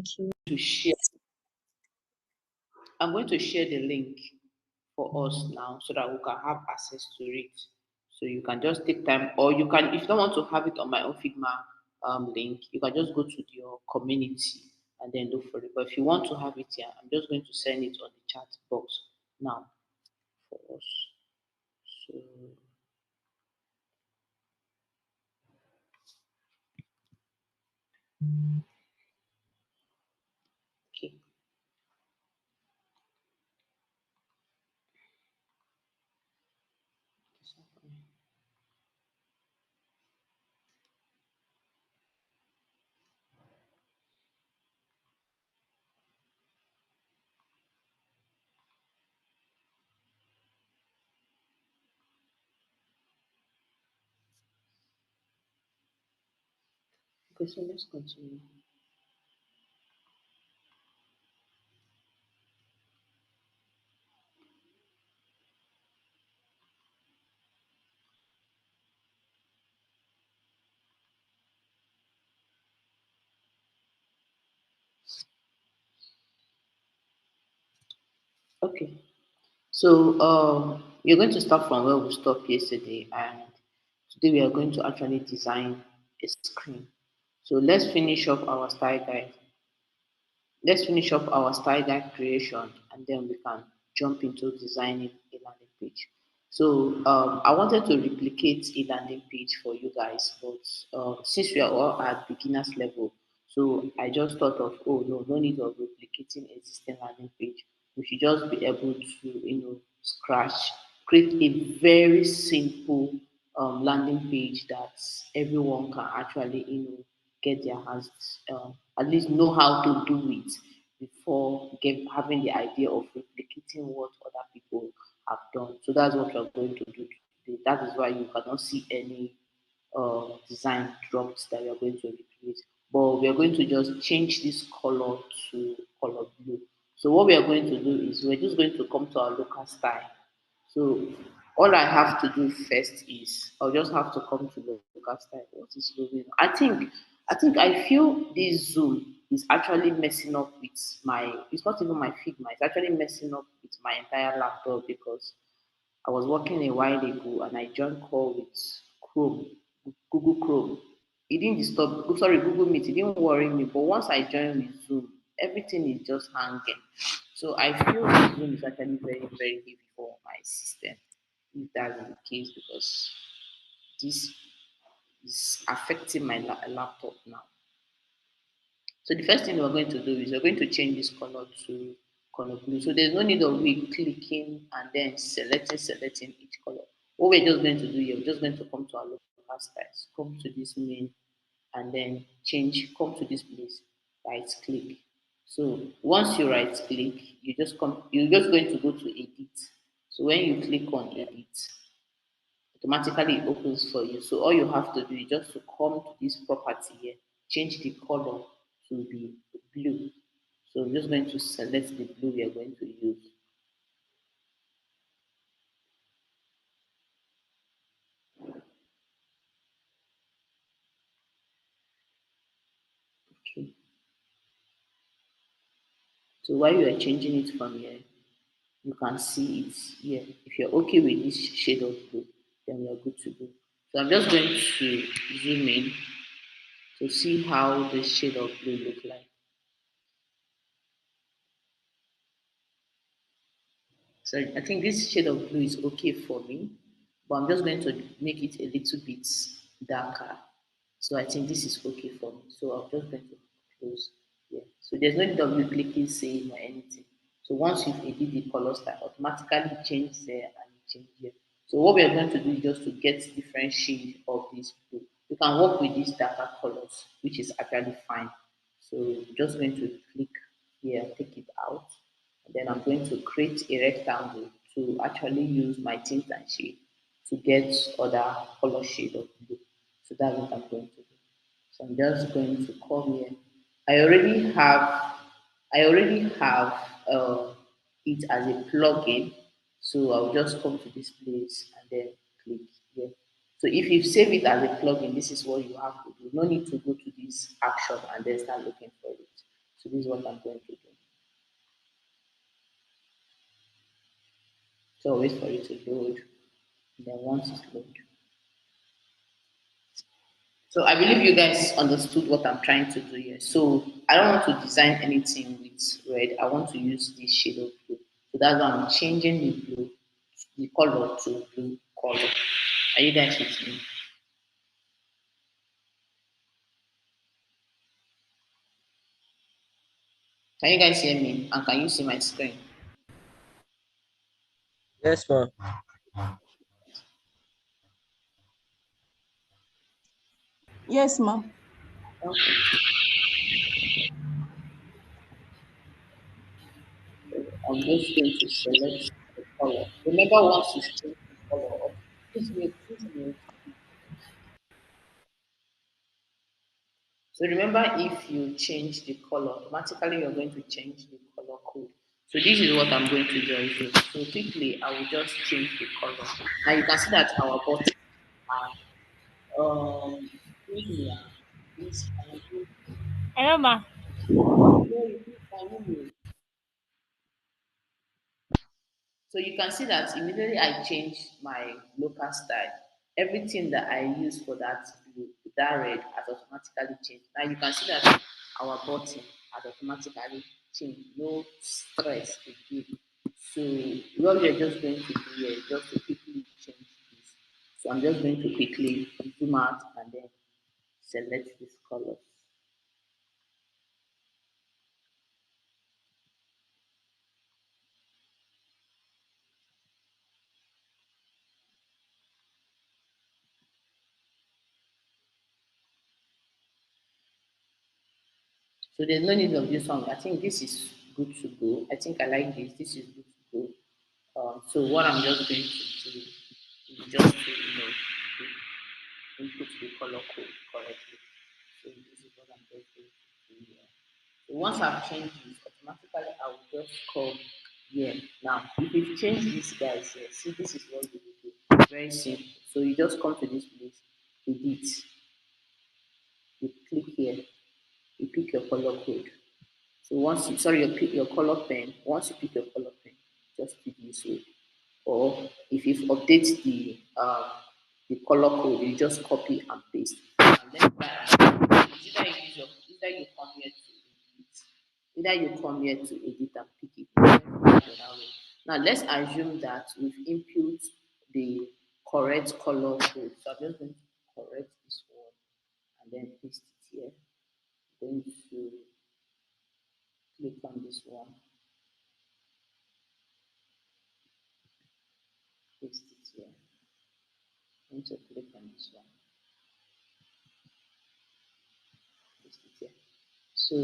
Thank you. To share, I'm going to share the link for us now so that we can have access to it. So you can just take time, or you can, if you don't want to have it on my own Figma link, you can just go to your community and then look for it. But if you want to have it here, I'm just going to send it on the chat box now for us. So okay. Okay, so let's continue. Okay. So we're going to start from where we stopped yesterday, and today we are going to actually design a screen. So let's finish up our style guide creation, and then we can jump into designing a landing page. So I wanted to replicate a landing page for you guys, but since we are all at beginners level, so I just thought of, oh no, no need of replicating existing landing page. We should just be able to, scratch, create a very simple landing page that everyone can actually, get their hands, at least know how to do it before having the idea of replicating what other people have done. So that's what we're going to do today. That is why you cannot see any design dropped that we are going to recreate. But we are going to just change this color to color blue. So what we are going to do is we're just going to come to our local style. So all I have to do first is I'll just have to come to the local style. What is going on? I think I feel this Zoom is actually messing up with my, it's not even my Figma, it's actually messing up with my entire laptop because I was working a while ago and I joined call with Chrome, Google Chrome. It didn't disturb, sorry, Google Meet, it didn't worry me. But once I joined with Zoom, everything is just hanging. So I feel that Zoom is actually very, very heavy for my system, if that's the case, because this is affecting my laptop now. So the first thing we're going to do is we're going to change this color to color blue. So there's no need of we clicking and then selecting each color. What we're just going to do here, we're just going to come to our local styles, come to this main, and then come to this place, right click. So once you right click, you're just going to go to edit. So when you click on edit, automatically it opens for you. So all you have to do is just to come to this property here, change the color to the blue. So I'm just going to select the blue we are going to use. Okay. So while you are changing it from here, you can see it here. If you're okay with this shade of blue, then we are good to go. So I'm just going to zoom in to see how the shade of blue look like. So I think this shade of blue is okay for me, but I'm just going to make it a little bit darker. So I think this is okay for me. So I'm just going to close here. So there's no double clicking save or anything. So once you've edited the color style, automatically change there and change here. So what we are going to do is just to get different shade of this blue. You can work with these darker colors, which is actually fine. So I'm just going to click here, take it out. And then I'm going to create a rectangle to actually use my tint and shade to get other color shade of blue. So that's what I'm going to do. So I'm just going to come here. I already have I already have it as a plugin. So I'll just come to this place and then click here. So if you save it as a plugin, this is what you have to do. No need to go to this action and then start looking for it. So this is what I'm going to do. So wait for it to load. And then once it's loaded. So I believe you guys understood what I'm trying to do here. So I don't want to design anything with red. I want to use this shade of blue. So that's why I'm changing the color to blue color. Are you guys with me? Can you guys hear me? And can you see my screen? Yes, ma'am. Yes, ma'am. Okay. I'm just going to select the color. Remember, once you change the color, please mute. So remember, if you change the color, automatically you're going to change the color code. So this is what I'm going to just do. So quickly, I will just change the color. Now you can see that our buttons are premium. This can you Hello, ma. can you So you can see that immediately I changed my local style. Everything that I use for that blue, that red has automatically changed. Now you can see that our button has automatically changed. No stress again. So what we are just going to do here is just to quickly change this. So I'm just going to quickly zoom out and then select this color. So there's no need of this one. I think this is good to go. I think I like this. This is good to go. So what I'm just going to do is just to input the color code correctly. So this is what I'm just going to do here. So once I've changed this, automatically I will just come here. Now, if you've changed this, guys, here, see this is what you will do. Very simple. So you just come to this place, edit, you click here, you pick your color code. So once you sorry, you pick your color pen. Once you pick your color pen, just pick this way. Or if you update the color code, you just copy and paste. And then either you come here to edit, either you come here to edit and pick it. Now let's assume that we've input the correct color code. So I'm just going to correct this one and then paste it here. I'm going to click on this one, paste it here. I'm going to click on this one, paste it here. So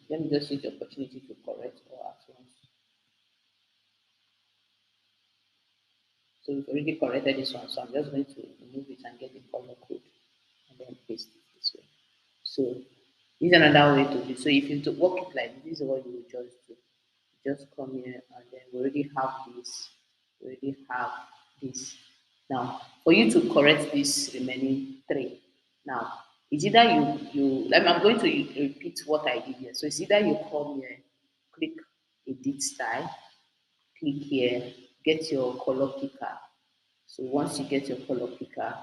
let me just use the opportunity to correct all at once. So we've already corrected this one, so I'm just going to remove it and get the color code and then paste it this way. So this is another way to do. So if you to work it like this is what you will just do. Just come here and then we already have this. We already have this. Now, for you to correct this remaining three, now it's either like I'm going to repeat what I did here. So it's either you come here, click edit style, click here, get your color picker. So once you get your color picker,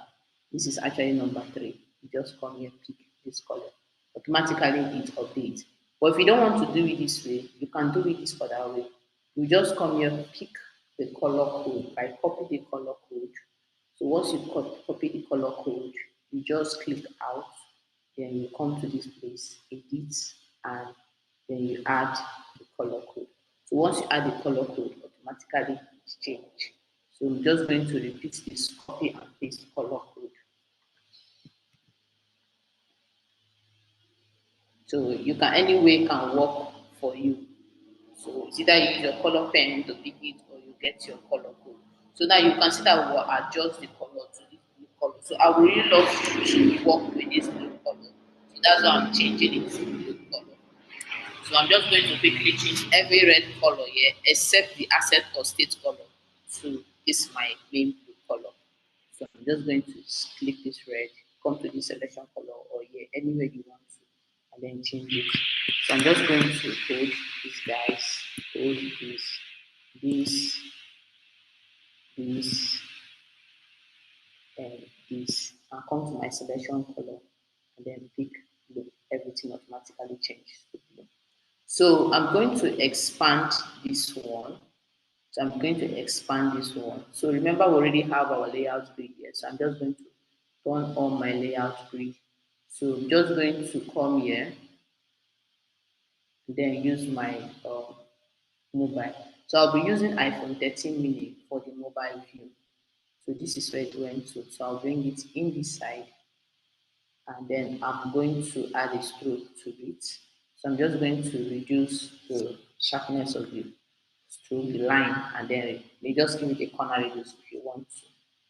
this is actually number three. You just come here, pick this color. Automatically it updates. But if you don't want to do it this way, you can do it this other way. You just come here, pick the color code. I copy the color code. So once you copy the color code, you just click out, then you come to this place, edit, and then you add the color code. So once you add the color code, automatically it change. So I'm just going to repeat this, copy and paste color code. So you can anyway can work for you. So it's either you use your color pen to pick it or you get your color code. So now you can see that we will adjust the color to this blue color. So I would really love to work with this blue color. So that's why I'm changing it to blue color. So I'm just going to quickly change every red color here except the asset or state color to this my main blue color. So I'm just going to click this red, come to the selection color or here, anywhere you want to. and then change it. So I'm just going to hold these guys, hold this, this, and this, and come to my selection color, and then pick blue. Everything automatically changes to blue. So I'm going to expand this one. So I'm going to expand this one. So remember, we already have our layout grid here. So I'm just going to turn on my layout grid. So I'm just going to come here, then use my mobile. So I'll be using iPhone 13 mini for the mobile view. So this is where it went to. So I'll bring it in this side, and then I'm going to add a stroke to it. So I'm just going to reduce the sharpness of the stroke, the line, and then you just give it a corner radius if you want to.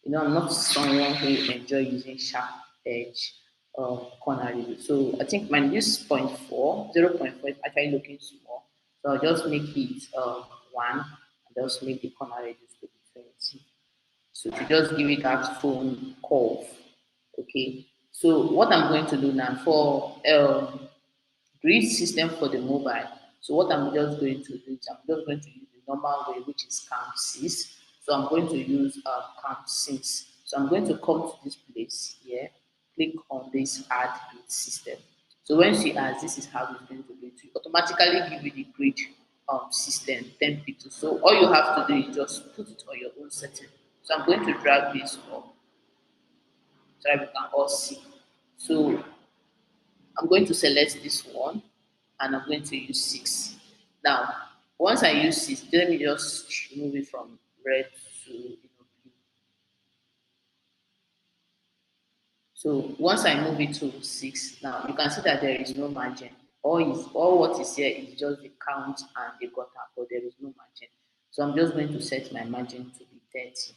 You know, I'm not someone who enjoy using sharp edge corner radius. So I think my use 0.4, 0.4 is actually looking small. So I'll just make it 1, and just make the corner radius to be 20. So to just give it that phone curve. Okay. So what I'm going to do now for grid system for the mobile. So what I'm just going to do is I'm just going to use the normal way, which is count 6. So I'm going to use count 6. So I'm going to come to this place here, click on this add grid system. So when she adds, this is how it's going to do it. To automatically give you the grid system 10 pixels. So all you have to do is just put it on your own setting. So I'm going to drag this up so that we can all see. So I'm going to select this one and I'm going to use 6. Now, once I use 6, let me just move it from red to blue. So once I move it to 6, now you can see that there is no margin. All what is here is just the count and the gutter, but there is no margin. So I'm just going to set my margin to be 30.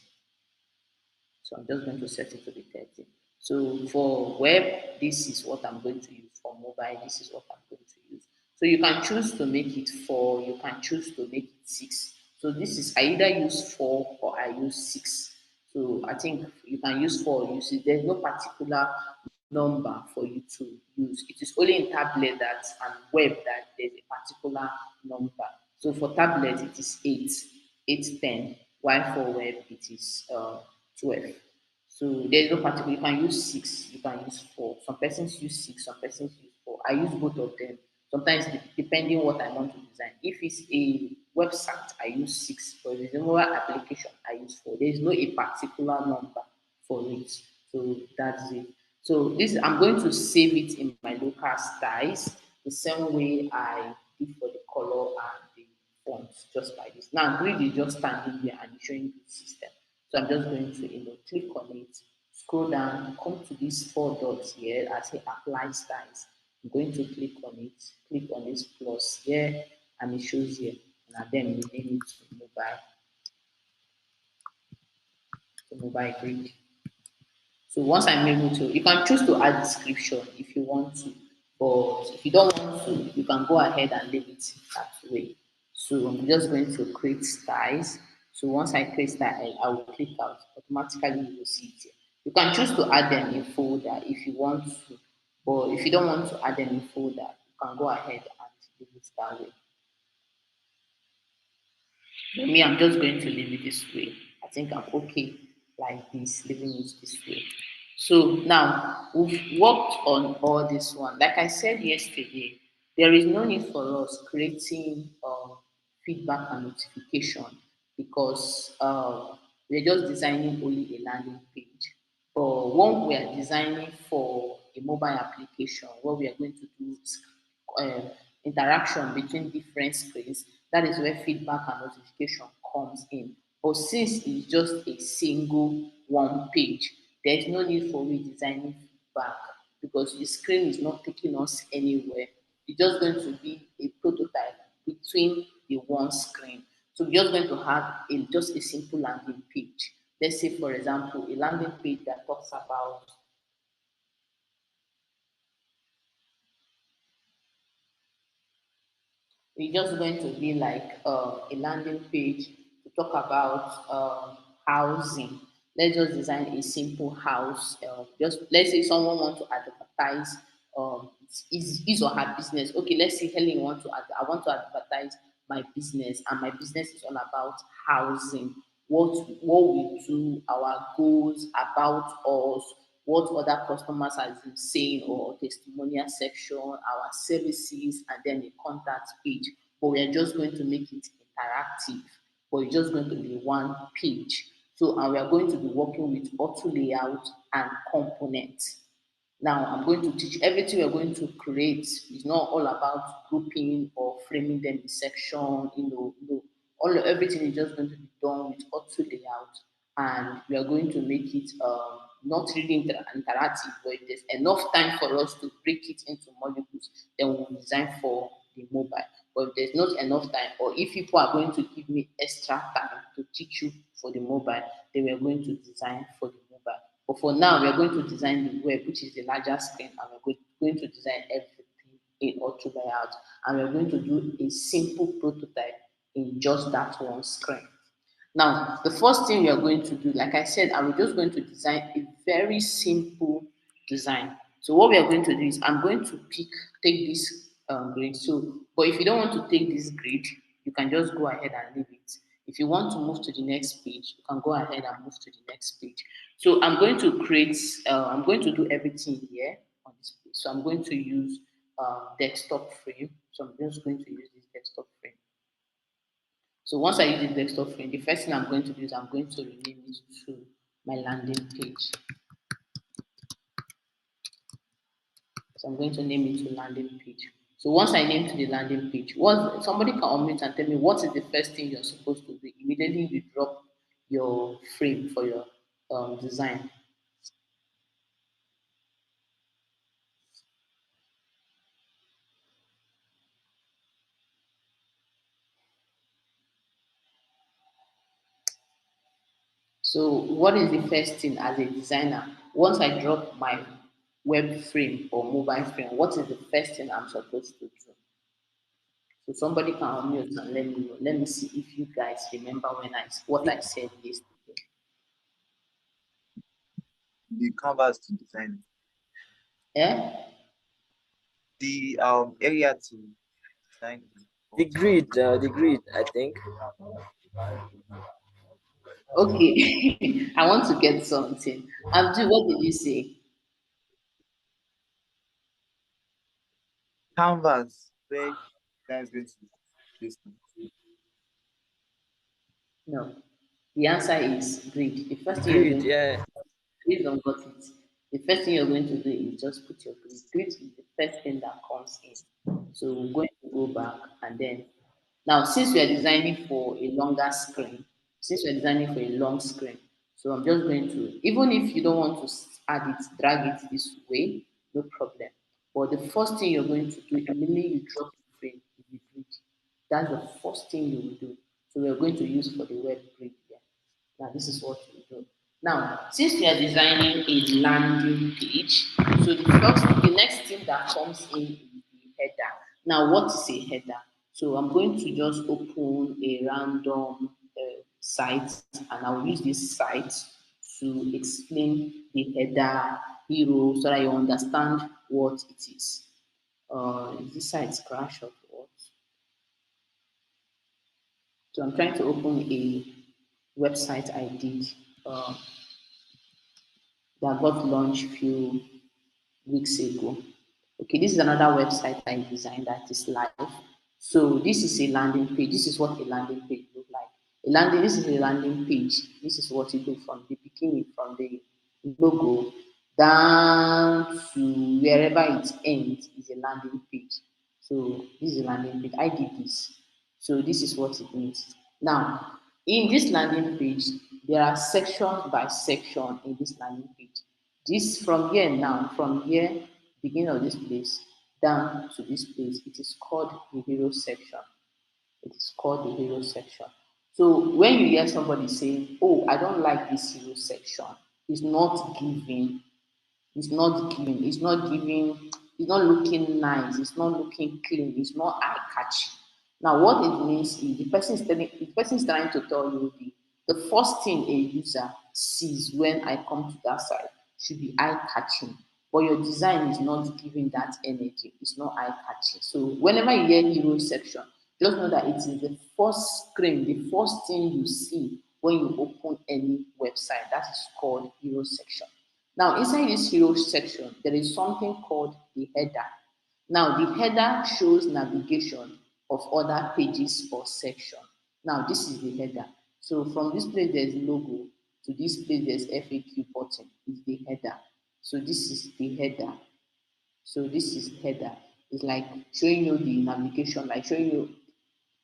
So I'm just going to set it to be 30. So for web, this is what I'm going to use. For mobile, this is what I'm going to use. So you can choose to make it 4, you can choose to make it 6. So this is, I either use 4 or I use 6. So I think you can use 4, you see, there's no particular number for you to use. It is only in tablet that and web that there's a particular number. So for tablet, it is 8, 8, 10, while for web, it is 12. So there's no particular, you can use 6, you can use 4. Some persons use 6, some persons use 4. I use both of them. Sometimes depending what I want to design. If it's a website, I use 6. For the mobile application, I use 4. There is no a particular number for it. So that's it. So this I'm going to save it in my local styles the same way I did for the color and the fonts, just like this. Now grid is just standing there and showing the system. So I'm just going to click on it, scroll down, come to these 4 dots here. I say apply styles. I'm going to click on it, click on this plus here, and it shows here. And then rename it to mobile grid. So once I'm able to, you can choose to add description if you want to, but if you don't want to, you can go ahead and leave it that way. So I'm just going to create styles. So once I create style, I will click out. Automatically, you will see it here. You can choose to add them in folder if you want to, but if you don't want to add them in folder, you can go ahead and leave it that way. For me, I'm just going to leave it this way. I think I'm okay like this, leaving it this way. So now we've worked on all this one. Like I said yesterday, there is no need for us creating feedback and notification because we're just designing only a landing page. But when we are designing for a mobile application, what we are going to do is interaction between different screens. That is where feedback and notification comes in. But since it's just a single one page, there is no need for redesigning feedback because the screen is not taking us anywhere. It's just going to be a prototype between the one screen. So we're just going to have just a simple landing page. Let's say, for example, a landing page that talks about it's just going to be like a landing page to talk about housing. Let's just design a simple house. Just let's say someone wants to advertise his or her business. Okay, let's say Helen I want to advertise my business, and my business is all about housing. What we do, our goals about us, what other customers have been saying, or testimonial section, our services, and then a contact page. But we are just going to make it interactive, but it's just going to be one page. So, and we are going to be working with auto layout and components. Now, I'm going to teach everything we're going to create is not all about grouping or framing them in section, everything is just going to be done with auto layout, and we are going to make it not really interactive, but if there's enough time for us to break it into molecules, then we'll design for the mobile. But if there's not enough time, or if people are going to give me extra time to teach you for the mobile, then we're going to design for the mobile. But for now, we are going to design the web, which is the larger screen, and we're going to design everything in auto layout. And we're going to do a simple prototype in just that one screen. Now, the first thing we are going to do, like I said, I'm just going to design a very simple design. So what we are going to do is I'm going to take this grid. So, but if you don't want to take this grid, you can just go ahead and leave it. If you want to move to the next page, you can go ahead and move to the next page. So I'm going to I'm going to do everything here on this page. So I'm going to use desktop frame. So I'm just going to use this desktop frame. So once I use the desktop frame, the first thing I'm going to do is I'm going to rename it to my landing page. So I'm going to name it to landing page. So once I name to the landing page, what somebody can unmute and tell me what is the first thing you're supposed to do immediately you drop your frame for your design. So what is the first thing as a designer? Once I drop my web frame or mobile frame, what is the first thing I'm supposed to do? So somebody can unmute and let me know. Let me see if you guys remember what I said yesterday. The canvas to design Eh? the area to design The grid, I think. Okay. I want to get something. Abdul, what did you say? canvas where that's going to this No. The answer is grid. The first thing you're Grid, going to yeah. please don't got it. The first thing you're going to do is just put your grid. Grid is the first thing that comes in. So we're going to go back, and then now since we are designing for a longer screen, since we're designing for a long screen, so I'm just going to, even if you don't want to add it, drag it this way, no problem. But the first thing you're going to do immediately you drop the frame is the grid. That's the first thing you will do. So we're going to use for the web grid here. Now this is what we do. Now, since we are designing a landing page, so the next thing that comes in is the header. Now, what is a header? So I'm going to just open a random site, and I'll use this site to explain the header hero so that you understand what it is. Is this site crash or what? So I'm trying to open a website I did uh, that got launched few weeks ago. Okay, this is another website I designed that is live. So this is a landing page. This is what a landing page look like. This is a landing page. This is what it looks from the beginning, from the logo down to wherever it ends is a landing page. So this is a landing page. I did this. So this is what it means. Now, in this landing page, there are sections by section in this landing page. This from here now, from here, beginning of this place, down to this place, it is called the hero section. It is called the hero section. So when you hear somebody saying, "Oh, I don't like this hero section," it's not giving, it's not looking nice, it's not looking clean, it's not eye catchy. Now, what it means is the person is trying to tell you the first thing a user sees when I come to that site should be eye catching. but your design is not giving that energy. It's not eye-catching. So whenever you hear hero section, just know that it is the first screen, the first thing you see when you open any website. That is called hero section. Now, inside this hero section, there is something called the header. Now, the header shows navigation of other pages or section. Now, this is the header. So from this place, there's logo. To this place, there's FAQ button. Is the header. So this is the header. So this is header. It's like showing you the navigation, like showing you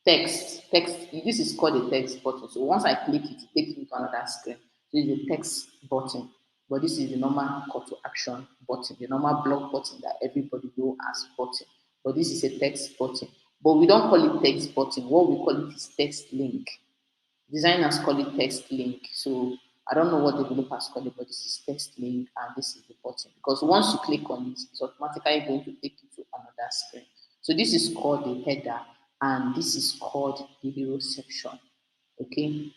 text. This is called a text button. So once I click it, it takes me to another screen. So it's a text button, but this is the normal call to action button, the normal block button that everybody know as button. But this is a text button, but we don't call it text button. What we call it is text link. Designers call it text link. So I don't know what developers call it, but this is text link and this is the button. Because once you click on it, it's automatically going to take you to another screen. So this is called the header and this is called the hero section. Okay.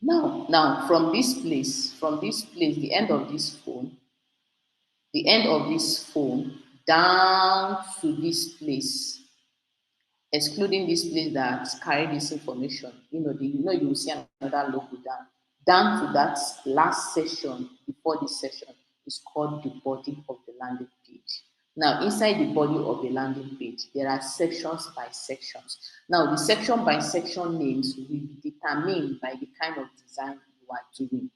Now from this place, the end of this phone down to this place, excluding this place that carry this information, you will see another logo down to that last section before this section is called the body of the landing page. Now, inside the body of the landing page, there are sections by sections. Now, the section by section names will be determined by the kind of design you are doing.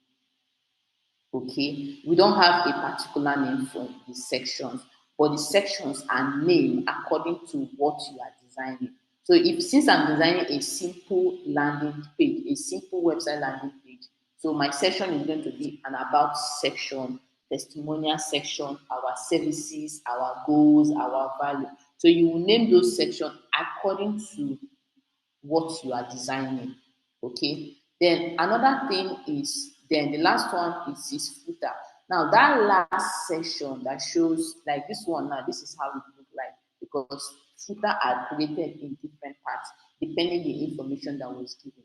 Okay, we don't have a particular name for the sections, but the sections are named according to what you are designing. So if since I'm designing a simple landing page, a simple website landing page, so my section is going to be an about section, testimonial section, our services, our goals, our value. So you will name those sections according to what you are designing. Okay. Then another thing is, then the last one is footer. Now that last section that shows like this one now, this is how it look like because footer are created in different parts depending the information that was given.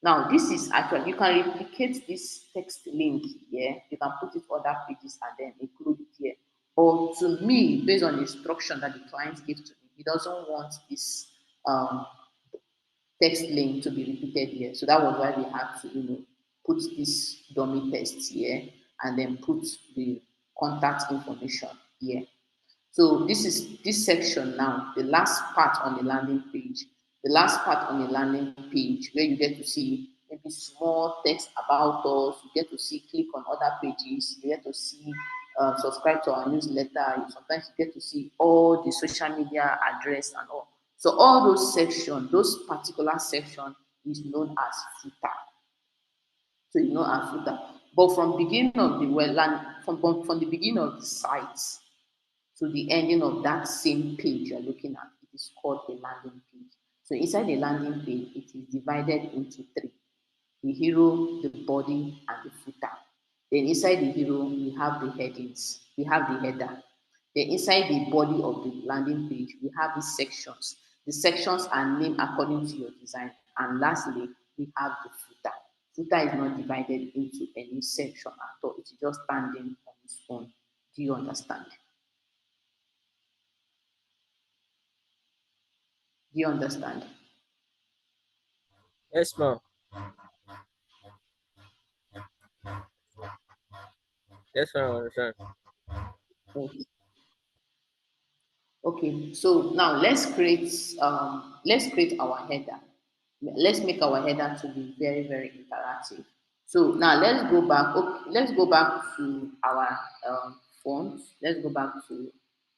Now this is actually you can replicate this text link here. You can put it other pages and then include it here. But to me, based on the instruction that the client gives to me, he doesn't want this text link to be repeated here. So that was why we had to, put this dummy text here and then put the contact information here. So this is this section now, the last part on the landing page. The last part on the landing page where you get to see maybe small text about us, you get to see click on other pages, you get to see subscribe to our newsletter, sometimes you get to see all the social media address and all. So all those sections, those particular section is known as footer. So you know as footer. But from beginning of the from the beginning of the site to the ending of that same page you're looking at, it is called a landing page. So inside the landing page, it is divided into three: the hero, the body, and the footer. Then inside the hero, we have the headings, we have the header. Then inside the body of the landing page, we have the sections. The sections are named according to your design. And lastly, we have the footer. Footer is not divided into any section at all. It is just standing on its own. Do you understand? Do you understand? Yes, ma'am. Yes, ma'am. I understand. Okay. Okay, so now let's create our header. Let's make our header to be very, very interactive. So now let's go back. Okay, let's go back to our font. Let's go back to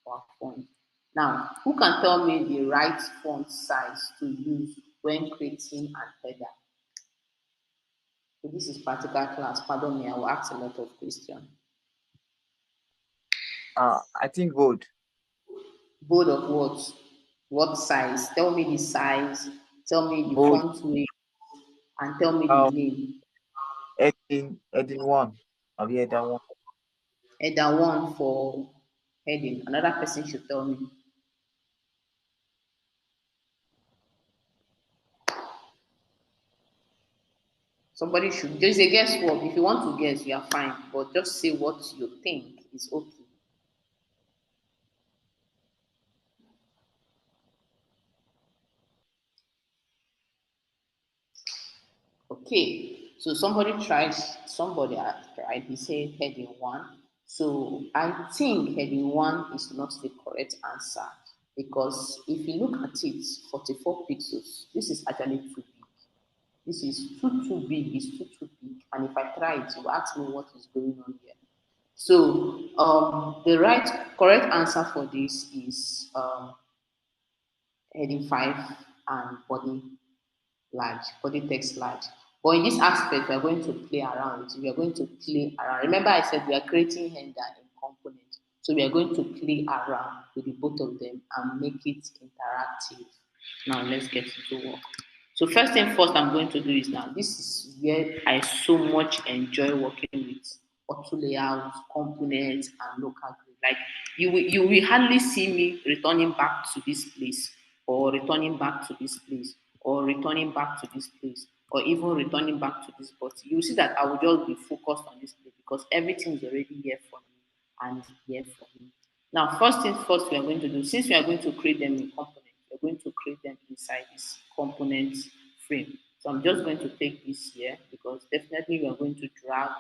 our font. Now, who can tell me the right font size to use when creating an header? So this is practical class. Pardon me, I will ask a lot of questions. I think bold. Bold of what? What size? Tell me the size. Tell me the Bold. font weight and tell me the Um, name. heading one. Have you heard that one? Header one for heading. Another person should tell me. Somebody should just say guess what. If you want to guess, you are fine. But just say what you think is okay. Okay, so somebody had tried, he said heading one. So I think heading one is not the correct answer because if you look at it, 44 pixels, this is actually too big. This is too big, it's too big. And if I try it, you ask me what is going on here. So the correct answer for this is heading five and body text large. But in this aspect, we are going to play around with it. We are going to play around. Remember, I said we are creating header in components. So we are going to play around with the both of them and make it interactive. Now let's get into work. So first thing first I'm going to do is now, this is where I so much enjoy working with auto layouts, components, and local grid. Like you will hardly see me returning back to this place, or returning back to this place, or returning back to this place, or even returning back to this. But you see that I will just be focused on this place because everything is already here for me and here for me. Now, first things first, we are going to do, since we are going to create them in components, we are going to create them inside this component frame. So I'm just going to take this here because definitely we are going to drag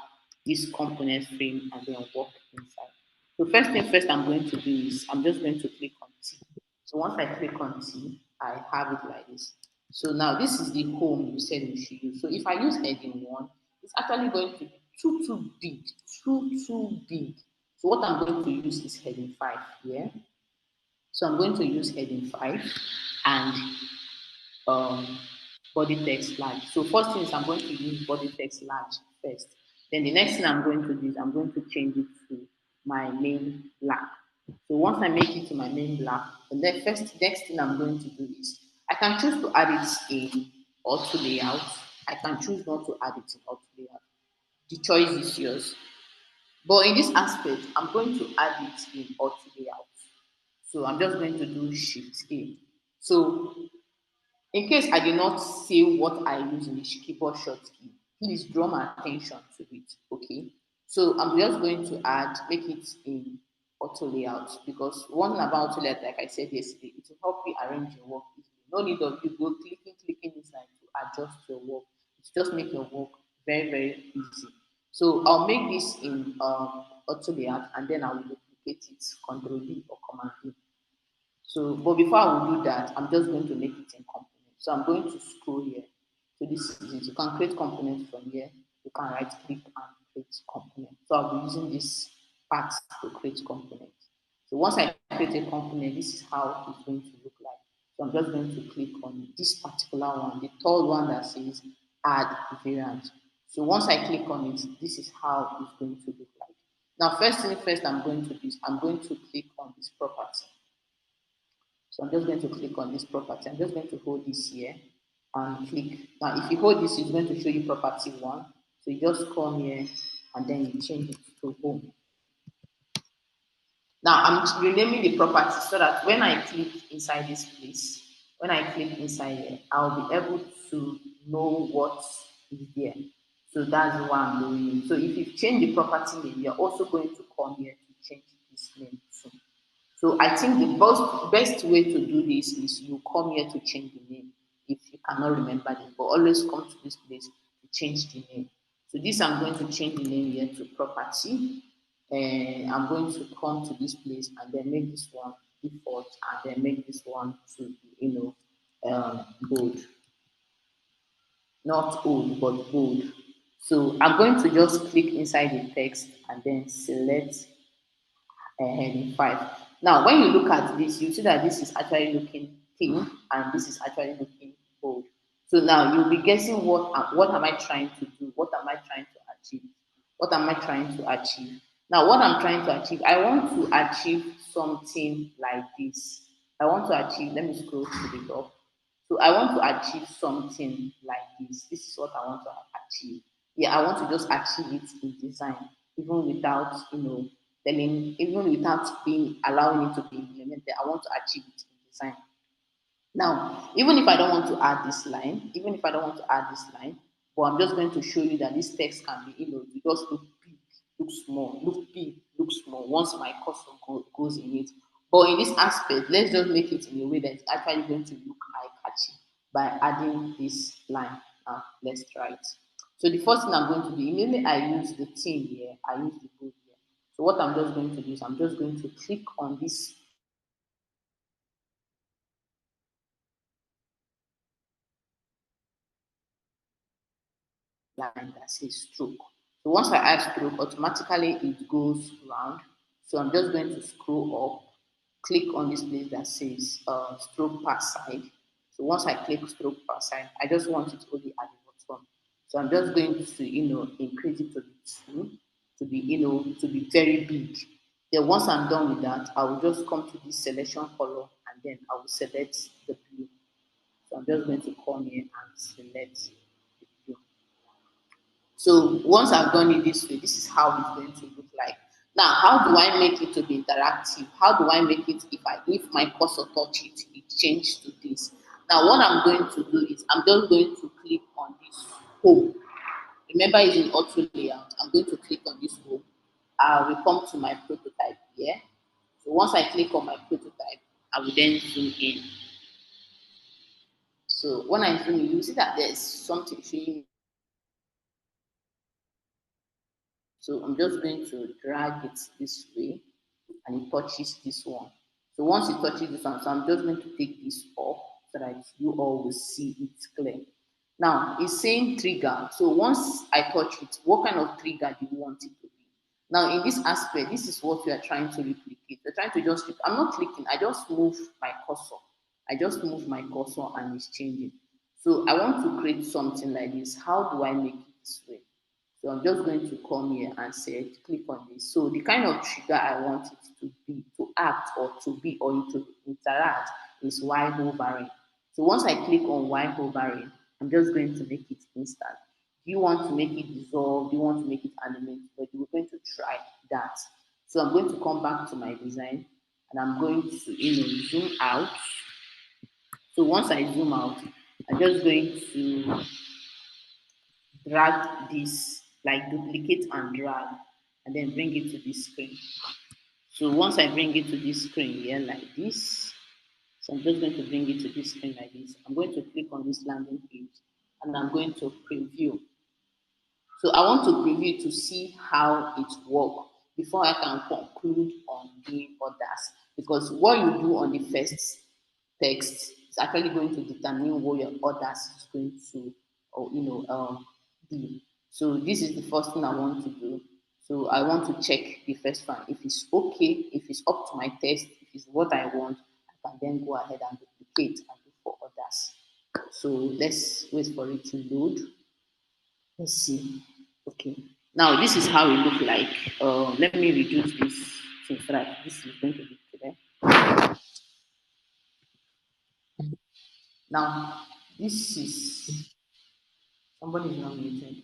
this component frame and then work inside. So first thing first I'm going to do is I'm just going to click on T. So once I click on T, I have it like this. So now this is the home we said we should use. So if I use heading one, it's actually going to be too big, too big. So what I'm going to use is heading five here. So I'm going to use heading five and um, body text large. So first thing is I'm going to use body text large first. Then the next thing I'm going to do is I'm going to change it to my main black. So once I make it to my main black, the next thing I'm going to do is I can choose to add it in auto layout. I can choose not to add it in auto layout. The choice is yours. But in this aspect, I'm going to add it in auto layout. So I'm just going to do Shift A. So in case I did not say what I use in the keyboard shortcut, please draw my attention to it. Okay. So I'm just going to make it in auto layout because one thing about auto layout, like I said yesterday, it will help you arrange your work easily. No need of you go clicking inside to adjust your work. It just make your work very easy. So I'll make this in auto layout and then I will duplicate it, Control D or Command D. So, but before I will do that, I'm just going to make it in component. So I'm going to scroll here. So this is it. You can create components from here. You can right click and create component. So I'll be using this part to create component. So once I create a component, this is how it's going to look like. So I'm just going to click on this particular one, the third one that says add variant. So once I click on it, this is how it's going to look like. Now, first thing first, I'm going to do is I'm going to click on this property. So I'm just going to click on this property. I'm just going to hold this here and click. Now, if you hold this, it's going to show you property one. So you just come here and then you change it to home. Now, I'm renaming the property so that when I click inside this place, when I click inside here, I'll be able to know what is there. So that's why I'm doing it. So if you change the property name, you're also going to come here to change this name too. So I think the best way to do this is you come here to change the name if you cannot remember it, but always come to this place to change the name. So this I'm going to change the name here to property, and I'm going to come to this place and then make this one default and then make this one to bold, not old but bold. So I'm going to just click inside the text and then select heading 5. Now, when you look at this, you see that this is actually looking thin and this is actually looking bold. So now you'll be guessing what am I trying to do? What am I trying to achieve? What am I trying to achieve? Now, what I'm trying to achieve, I want to achieve something like this. I want to achieve, let me scroll to the top. So I want to achieve something like this. This is what I want to achieve. Yeah, I want to just achieve it in design, even without, even without being allowing it to be implemented. I want to achieve it in design. Now, even if I don't want to add this line, but I'm just going to show you that this text can be, you just look big, look small, look big, look small, once my cursor goes in it. But in this aspect, let's just make it in a way that it's actually going to look eye-catchy by adding this line. Now let's try it. So the first thing I'm going to do, immediately I use the theme here, I use the board here. So what I'm just going to do is I'm just going to click on this line that says stroke. So once I add stroke, automatically it goes round. So I'm just going to scroll up, click on this place that says stroke per side. So once I click stroke per side, I just want it only at the bottom. So I'm just going to, increase it to the two, to be, to be very big. Then once I'm done with that, I will just come to this selection color and then I will select the blue. So I'm just going to come here and select the blue. So once I've done it this way, this is how it's going to look like. Now, how do I make it to be interactive? How do I make it if my cursor touch it, it changes to this? Now, what I'm going to do is I'm just going to click on this home. Remember, it's in auto layout. I'm going to click on this home. I will come to my prototype here. So once I click on my prototype, I will then zoom in. So when I zoom in, you see that there's something showing. So I'm just going to drag it this way and it touches this one. So once it touches this one, so I'm just going to take this off so that you all will see it clear. Now it's saying trigger. So once I touch it, what kind of trigger do you want it to be? Now in this aspect, this is what we are trying to replicate. We're trying to just, I'm not clicking, I just move my cursor. I just move my cursor and it's changing. So I want to create something like this. How do I make it this way? So I'm just going to come here and say, click on this. So the kind of trigger I want it to be, to act or to be or to interact is while hovering. So once I click on while hovering, I'm just going to make it instant. Do you want to make it dissolve? Do you want to make it animate? But we're going to try that. So I'm going to come back to my design and I'm going to, zoom out. So once I zoom out, I'm just going to drag this, like duplicate and drag, and then bring it to this screen. So once I bring it to this screen here like this, so I'm just going to bring it to this screen like this. I'm going to click on this landing page and I'm going to preview. So I want to preview to see how it works before I can conclude on doing others. Because what you do on the first text is actually going to determine what your others is going to, or be. So this is the first thing I want to do. So I want to check the first one. If it's okay, if it's up to my test, if it's what I want, I can then go ahead and duplicate and do for others. So let's wait for it to load. Let's see. Okay. Now this is how it look like. Let me reduce this so that this is going to be clear. Now this is somebody is not muted.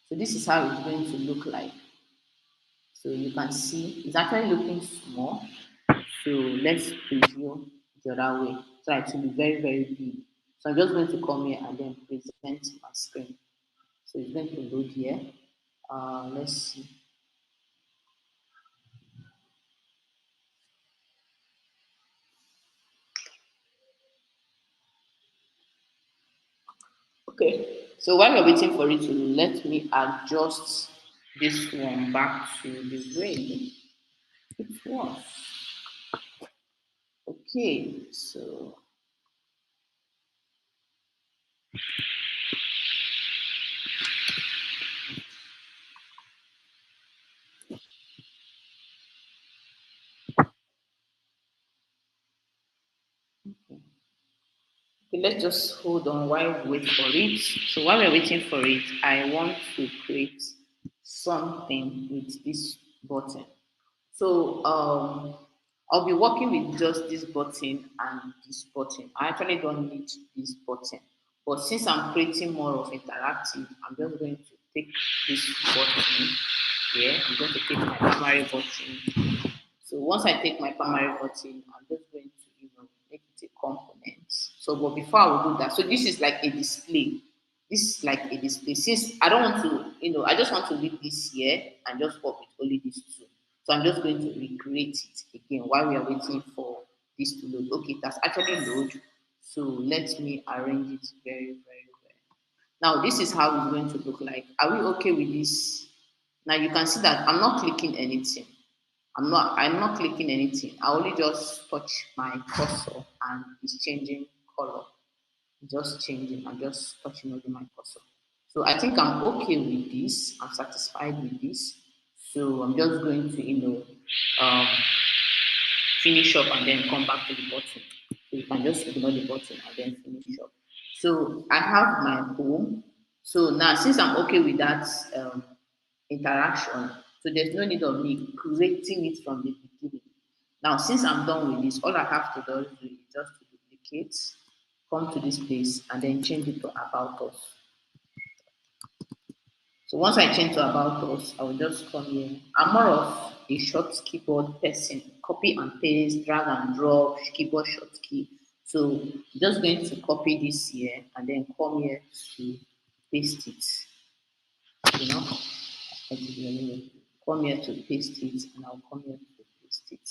So this is how it's going to look like. So you can see it's actually looking small. So let's preview the other way. So it will be very, very big. So I'm just going to come here and then present my screen. So it's going to load here. Let's see. Okay, so while we're waiting for it to, let me adjust this one back to the way it was. Okay, so okay, let's just hold on while we wait for it. So while we're waiting for it, I want to create something with this button. So I'll be working with just this button and this button. I actually don't need this button. But since I'm creating more of interactive, I'm just going to take this button here. I'm going to take my primary button. So once I take my primary button, I'm just going to, make it a component. So, but before I will do that, so this is like a display. This is like a display. Since I don't want to, I just want to leave this here and just work with only these two. So I'm just going to recreate it again while we are waiting for this to load. Okay, that's actually load. So let me arrange it very, very well. Now this is how it's going to look like. Are we okay with this? Now you can see that I'm not clicking anything. I'm not clicking anything. I only just touch my cursor and it's changing color. Just changing. I'm just touching over my cursor. So I think I'm okay with this. I'm satisfied with this. So I'm just going to, um, finish up and then come back to the button. So you can just ignore the button and then finish up. So I have my home. So now since I'm okay with that interaction, so there's no need of me creating it from the beginning. Now since I'm done with this, all I have to do is just to duplicate, come to this place and then change it to about us. So once I change to about us, I will just come here. I'm more of a short keyboard person. Copy and paste, drag and drop, keyboard shortcut. So I'm just going to copy this here and then come here to paste it. You know, come here to paste it and I'll come here to paste it.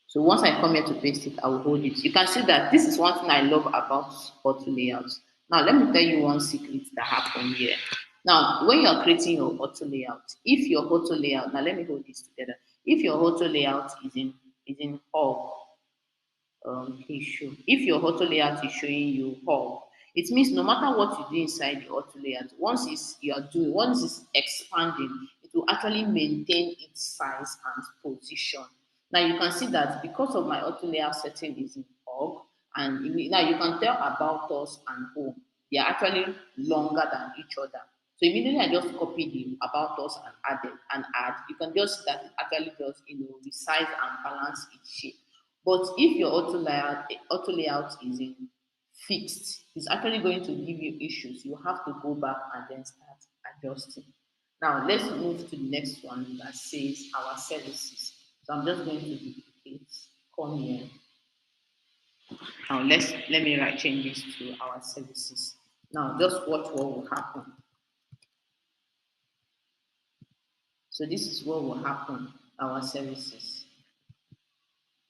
So once I come here to paste it, I will hold it. You can see that this is one thing I love about auto layouts. Now let me tell you one secret that happened here. Now, when you're creating your auto layout, if your auto layout, now let me hold this together. If your auto layout is in hub, issue. If your auto layout is showing you hub, it means no matter what you do inside the auto layout, once it's expanding, it will actually maintain its size and position. Now you can see that because of my auto layout setting is in hub, and now you can tell about us and home. They are actually longer than each other. So immediately I just copy the about us and add. You can just see that it actually just resize and balance its shape. But if your auto layout is in fixed, it's actually going to give you issues. You have to go back and then start adjusting. Now let's move to the next one that says our services. So I'm just going to duplicate, come here. Now let me write changes to our services. Now just watch what will happen. So this is what will happen, our services.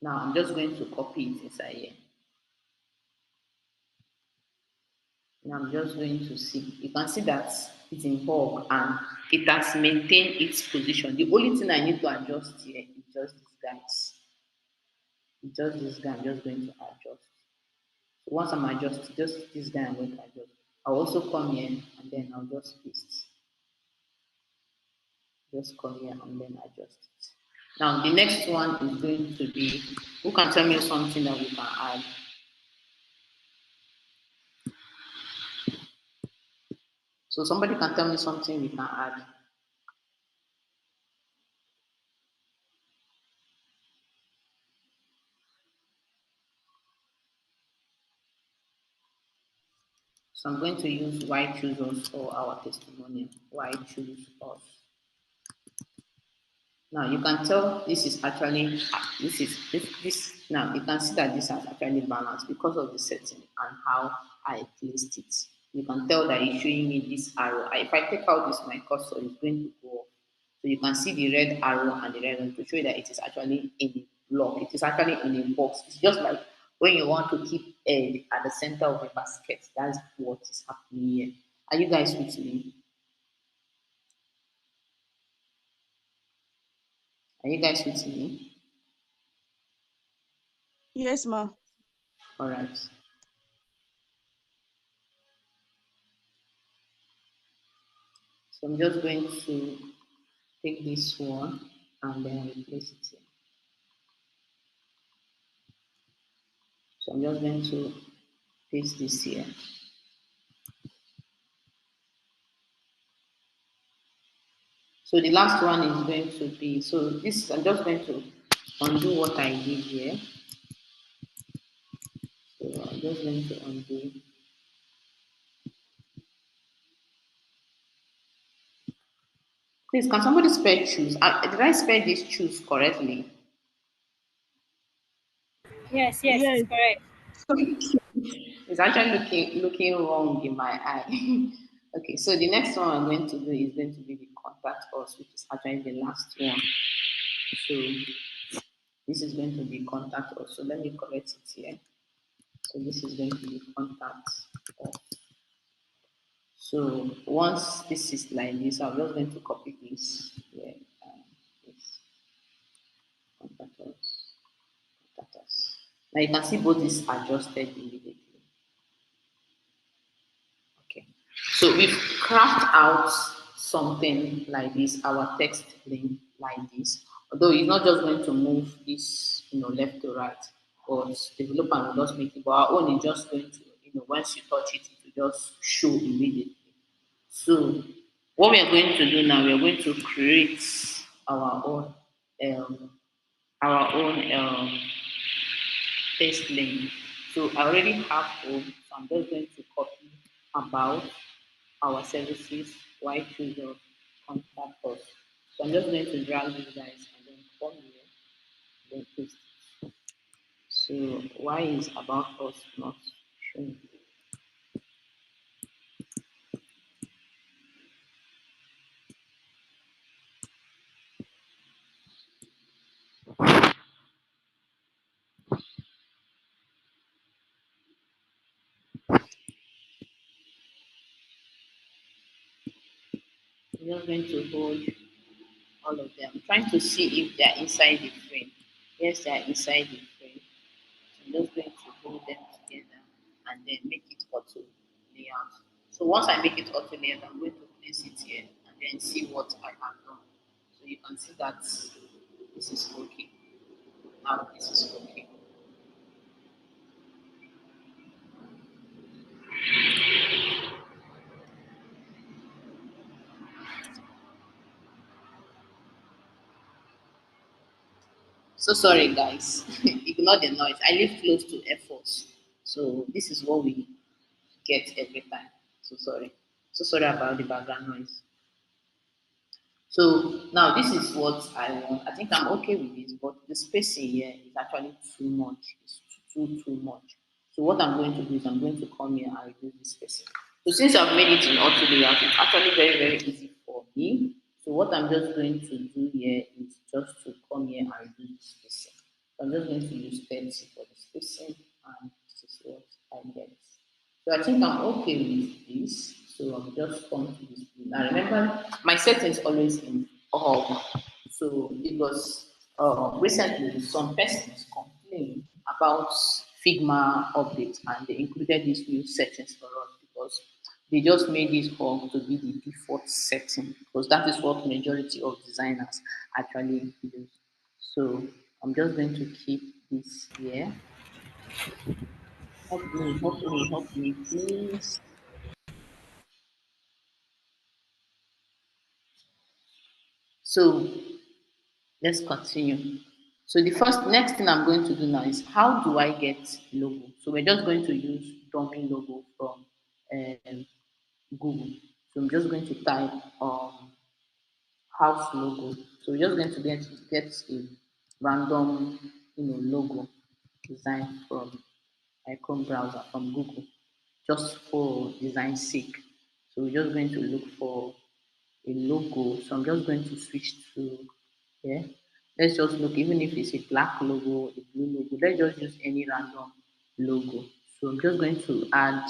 Now I'm just going to copy it inside here. And I'm just going to see. You can see that it's in bulk and it has maintained its position. The only thing I need to adjust here is just this guys. Just this guy, I'm just going to adjust. So once I'm adjusting, just this guy I'm going to adjust. I'll also come here and then I'll just paste. Just come here and then adjust it. Now the next one is going to be, who can tell me something that we can add? So somebody can tell me something we can add. So I'm going to use why choose us for our testimonial. Why choose us? Now you can tell this is actually this now you can see that this has actually balanced because of the setting and how I placed it. You can tell that it's showing me this arrow. If I take out this my cursor, it's going to go off. So you can see the red arrow and the red one to show you that it is actually in a block. It is actually in a box. It's just like when you want to keep egg at the center of a basket. That's what is happening here. Are you guys with me? Are you guys with me? Yes, ma. All right. So I'm just going to take this one and then replace it here. So I'm just going to paste this here. So the last one is going to be, so this, I'm just going to undo what I did here. So I'm just going to undo. Please, can somebody spell choose? Did I spell this choose correctly? Yes, yes, it's Yes. correct. It's actually looking wrong in my eye. Okay, so the next one I'm going to do is going to be the contact us, which is actually the last one. So this is going to be contact us. So let me correct it here. So this is going to be contact us. So once this is like this, I'm just going to copy this here and this contact us, contact us. Now you can see both is adjusted immediately. Okay. So we've craft out something like this, our text link like this. Although it's not just going to move this, left to right, but developer will just make it. But our own is just going to, once you touch it, it will just show immediately. So what we are going to do now, we are going to create our own um, text link. So I already have home, so I'm just going to copy about our services, why choose your contact us. So I'm just going to drag these guys and then come here, then paste it. So why is about us not showing? I'm just going to hold all of them, trying to see if they're inside the frame. Yes, they're inside the frame. So I'm just going to hold them together and then make it auto layout. So once I make it auto layout, I'm going to place it here and then see what I have done. So you can see that this is okay. Now this is okay. So sorry guys, ignore the noise. I live close to Air Force. So this is what we get every time. So sorry. So sorry about the background noise. So now this is what I want. I think I'm okay with this, but the spacing here is actually too much. It's too much. So what I'm going to do is I'm going to come here and reduce the spacing. So since I've made it in auto layout, it's actually very easy for me. So what I'm just going to do here is just to come here and reduce the spacing. So I'm just going to use 30 for the spacing, and this is what I get. So I think I'm okay with this. So I'll just come to this. Now remember, my settings always in home. So because recently some persons complained about Figma updates and they included these new settings for us because they just made this home to be the default setting because that is what majority of designers actually use. So I'm just going to keep this here. Help me, please. So let's continue. So the first next thing I'm going to do now is how do I get logo? So we're just going to use dummy logo from um, Google. So I'm just going to type house logo. So we're just going to get a random logo design from my Chrome browser from Google just for design sake. So we're just going to look for a logo. So I'm just going to switch to yeah. Let's just look, even if it's a black logo, a blue logo, let's just use any random logo. So I'm just going to add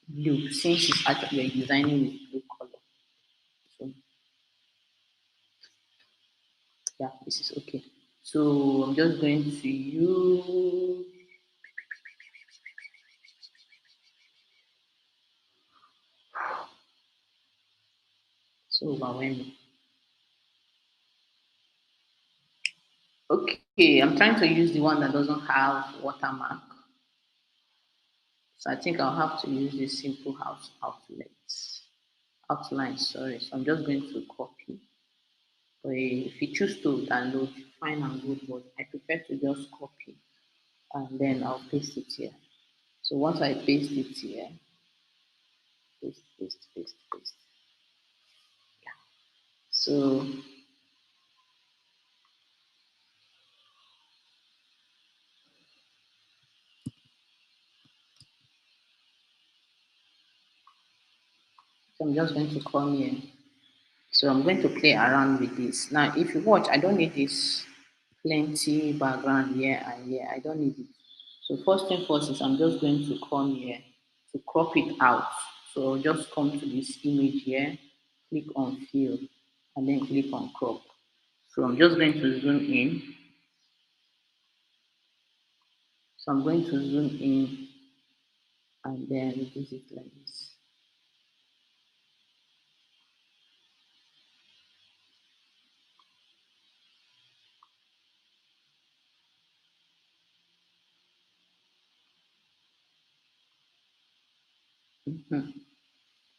blue since it's actually we're designing with blue color. So yeah, this is okay. So I'm just going to use so overwhelming. Okay, I'm trying to use the one that doesn't have watermark. So I think I'll have to use this simple house outline, sorry. So I'm just going to copy. But if you choose to download, fine and good, but I prefer to just copy and then I'll paste it here. So once I paste it here, paste. So, so I'm just going to come here. So I'm going to play around with this. Now, if you watch, I don't need this plenty background here and here. I don't need it. So first thing first is I'm just going to come here to crop it out. So I'll just come to this image here, click on fill, and then click on crop. So I'm just going to zoom in. So I'm going to zoom in and then reduce it like this. Mhm.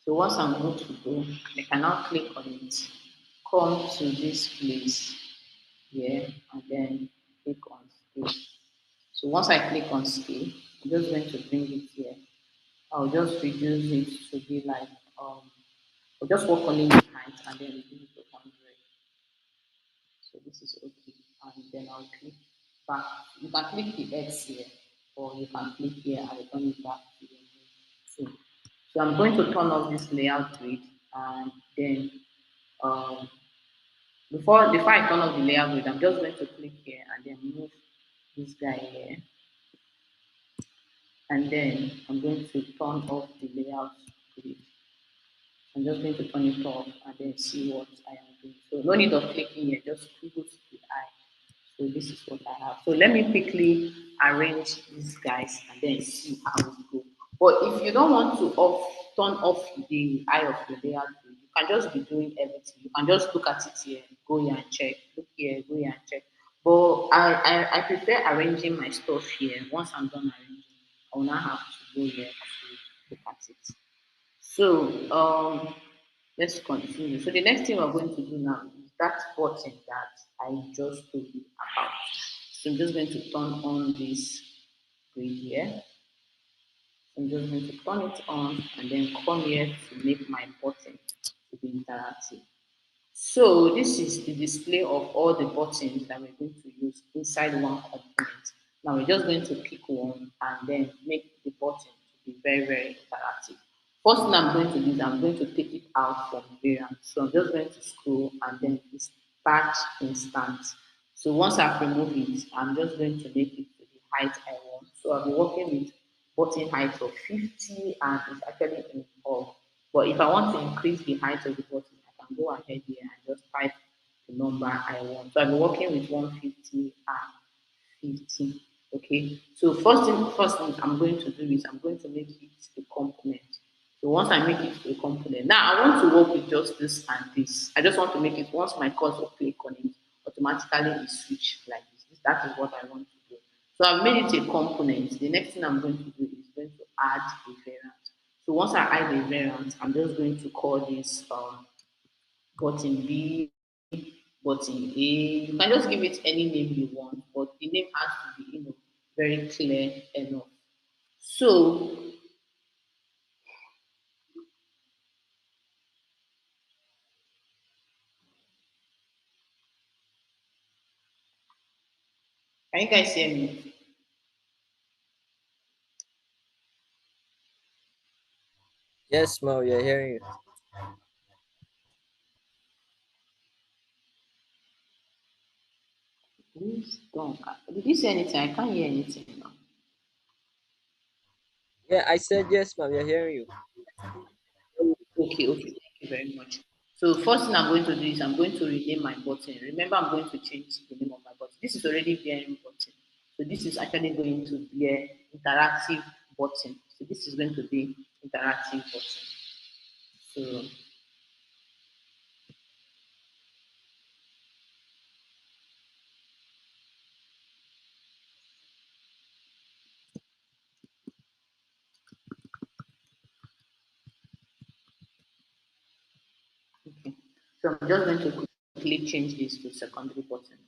So once I'm going to go, I can now click on it, come to this place here, and then click on scale. So once I click on scale, I'm just going to bring it here. I'll just reduce it to be like, I'll just work only with height and then reduce it to 100. So this is okay. And then I'll click back. You can click the X here, or you can click here and return it back to your main scene. So I'm going to turn off this layout grid and then um, before I turn off the layout grid, I'm just going to click here and then move this guy here. And then I'm going to turn off the layout grid. I'm just going to turn it off and then see what I am doing. So no need of clicking here, just scribble to the eye. So this is what I have. So let me quickly arrange these guys and then see how it goes. But if you don't want to turn off the eye of the layout, you can just be doing everything. You can just look at it here, go here and check, look here, go here and check. But I prefer arranging my stuff here. Once I'm done arranging, I will not have to go here to look at it. So let's continue. So the next thing we're going to do now is that button that I just told you about. So I'm just going to turn on this grid here. I'm just going to turn it on and then come here to make my button to be interactive. So this is the display of all the buttons that we're going to use inside one component. Now we're just going to pick one and then make the button to be very, very interactive. First thing I'm going to do is I'm going to take it out from variant. So I'm just going to scroll and then batch instance. So once I've removed it, I'm just going to make it to the height I want. So I'll be working with button height of 50 and it's actually in all. But if I want to increase the height of the button, I can go ahead here and just type the number I want. So I'll be working with 150 and 50. Okay. So first thing I'm going to do is I'm going to make it a component. So once I make it a component, now I want to work with just this and this. I just want to make it once my cursor click on it, automatically it switch like this. That is what I want to do. So I've made it a component. The next thing I'm going to do is going to add a variant. So once I add a variant, I'm just going to call this button B, button A. You can just give it any name you want, but the name has to be, very clear enough. So can you guys hear me? Yes, Mo, we are hearing you. Please don't. Did you say anything? I can't hear anything now. Yeah, I said yes, Mo, we are hearing you. Okay, okay, thank you very much. So first thing I'm going to do is I'm going to rename my button. Remember, I'm going to change the name of my button. This is already bearing button. So this is actually going to be an interactive button. So this is going to be interactive button. So okay. So I'm just going to quickly change this to secondary button.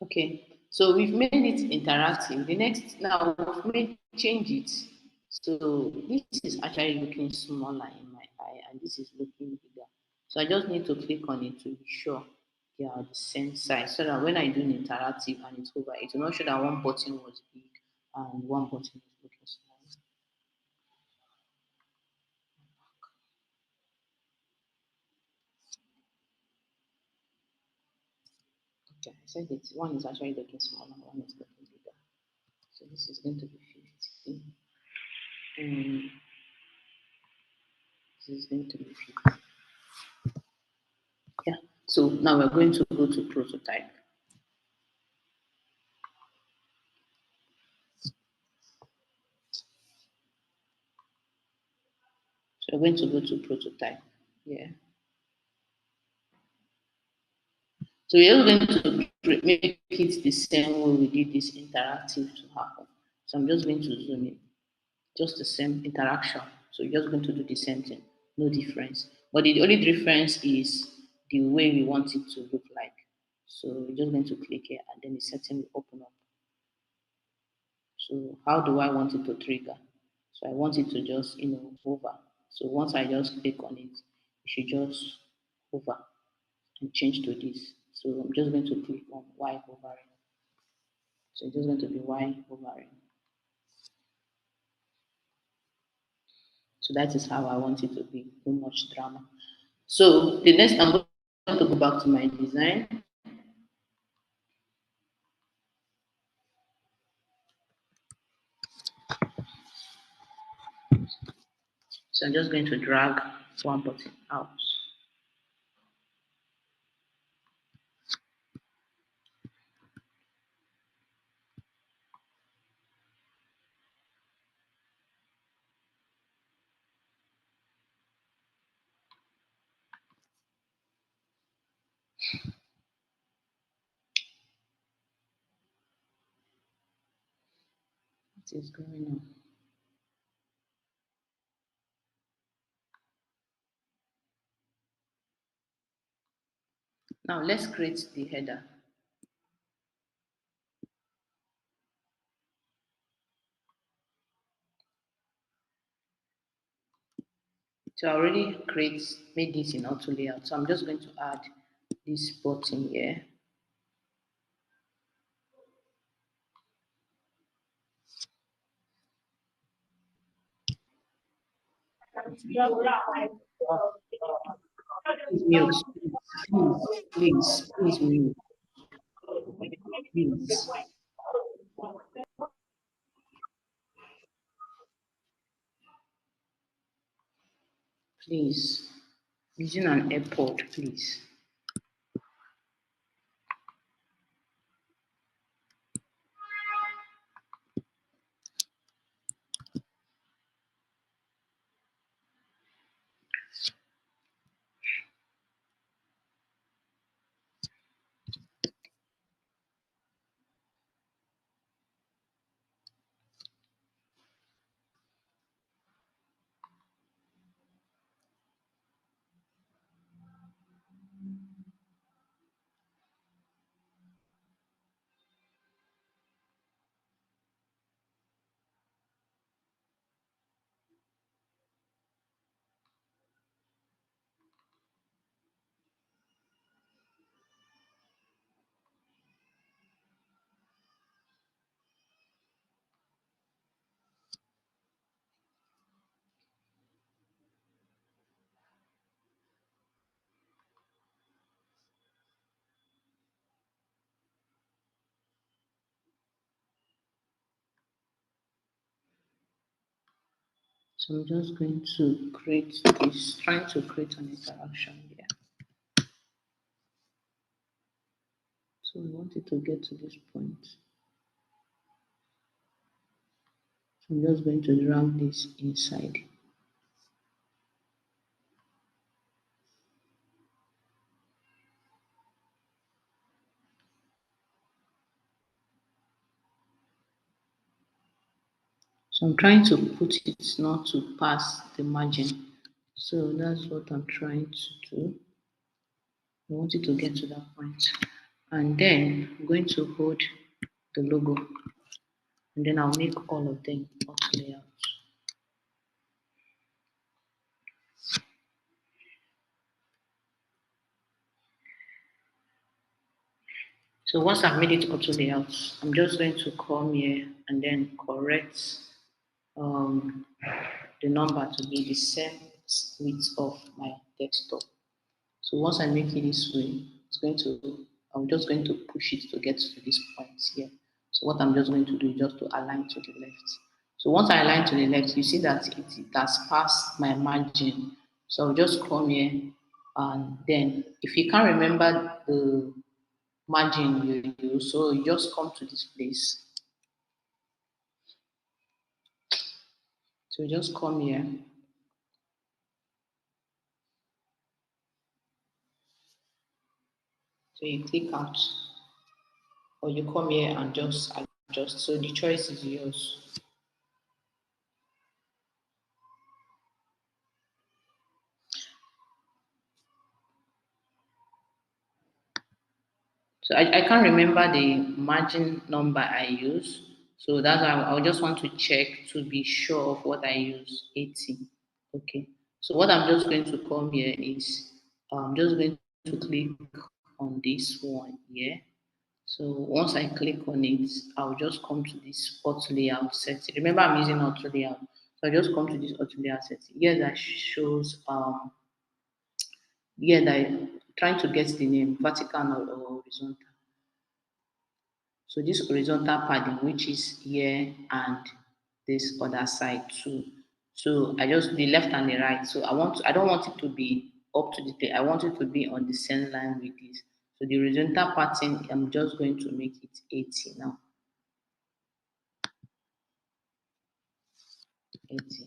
Okay, so we've made it interactive. The next now we've made change it. So this is actually looking smaller in my eye, and this is looking bigger. So I just need to click on it to be sure they are the same size, so that when I do an interactive and it's over, it will not show that one button was big and one button is looking small. Okay, I said it. One is actually looking smaller, one is looking bigger. So this is going to be 50, and this is going to be 50. Yeah. So now we're going to go to prototype. So we're going to go to prototype. Yeah. So we're going to make it the same way we did this interactive to happen. So I'm just going to zoom in. Just the same interaction. So you're just going to do the same thing. No difference. But the only difference is the way we want it to look like. So we're just going to click here and then the setting will open up. So how do I want it to trigger? So I want it to just, hover. So once I just click on it, it should just hover and change to this. So I'm just going to click on Y hovering. So it's just going to be Y hovering. So that is how I want it to be. Too much drama. So the next, I'm going to go back to my design. So I'm just going to drag one button out. What is going on? Now let's create the header. So I already made this in auto layout. So I'm just going to add this button here. Please mute. Please mute. Please. Please. Using an airport, please. So I'm just going to create this, trying to create an interaction here. So we want it to get to this point. So I'm just going to drag this inside. So I'm trying to put it not to pass the margin. So that's what I'm trying to do. I want it to get to that point. And then I'm going to hold the logo, and then I'll make all of them auto layout. So once I've made it auto layout, I'm just going to come here and then correct um, the number to be the same width of my desktop. So once I make it this way, I'm just going to push it to get to this point here. So what I'm just going to do is just to align to the left. So once I align to the left, you see that it has passed my margin. So I'll just come here, and then if you can't remember the margin you use, so you just come to this place. So just come here. So you click out, or you come here and just adjust. So the choice is yours. So I can't remember the margin number I use. So that's why I just want to check to be sure of what I use. 80. Okay. So what I'm just going to come here is I'm just going to click on this one here. So once I click on it, I'll just come to this auto layout setting. Remember, I'm using auto layout. So I just come to this auto layout setting. Here that shows here that trying to get the name vertical or horizontal. So this horizontal padding, which is here and this other side too. So I just the left and the right. So I don't want it to be up to the tail. I want it to be on the same line with this. So the horizontal pattern, I'm just going to make it 80 now. 80.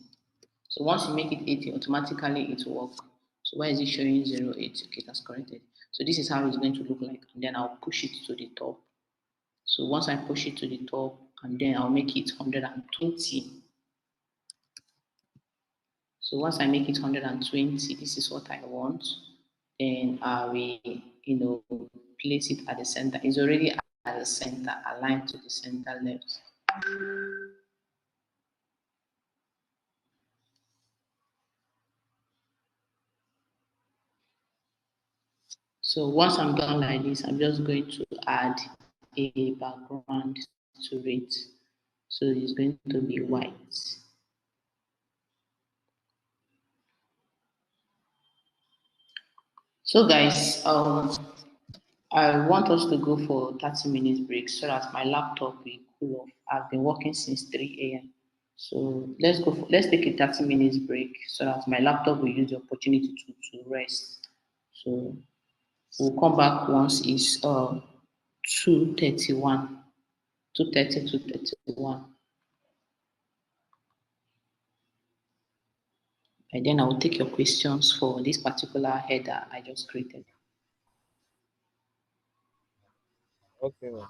So once you make it 80, automatically it will work. So why is it showing 08? Okay, that's corrected. So this is how it's going to look like. And then I'll push it to the top. So once I push it to the top, and then I'll make it 120. So once I make it 120, this is what I want. Then I will, place it at the center. It's already at the center, aligned to the center left. So once I'm done like this, I'm just going to add a background to it. So it's going to be white. So guys, I want us to go for 30 minutes break so that my laptop will cool off. I've been working since 3 a.m. So let's take a 30 minutes break so that my laptop will use the opportunity to rest. So we'll come back once it's 2:31. 2:30 to 31. And then I will take your questions for this particular header I just created. Okay, ma'am.